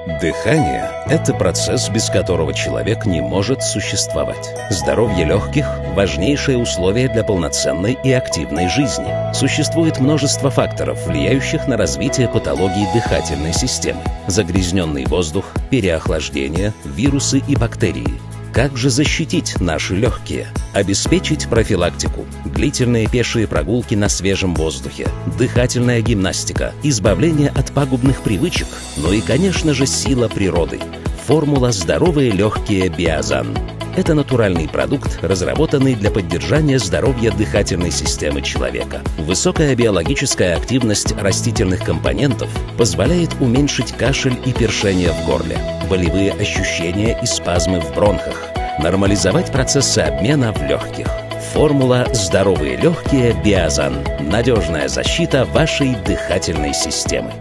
Дыхание – это процесс, без которого человек не может существовать. Здоровье легких – важнейшее условие для полноценной и активной жизни. Существует множество факторов, влияющих на развитие патологий дыхательной системы. Загрязненный воздух, переохлаждение, вирусы и бактерии. Как же защитить наши легкие? Обеспечить профилактику, длительные пешие прогулки на свежем воздухе, дыхательная гимнастика, избавление от пагубных привычек, ну и, конечно же, сила природы. Формула «Здоровые легкие Биозан». Это натуральный продукт, разработанный для поддержания здоровья дыхательной системы человека. Высокая биологическая активность растительных компонентов позволяет уменьшить кашель и першение в горле, болевые ощущения и спазмы в бронхах, нормализовать процессы обмена в легких. Формула «Здоровые легкие Биозан». Надежная защита вашей дыхательной системы.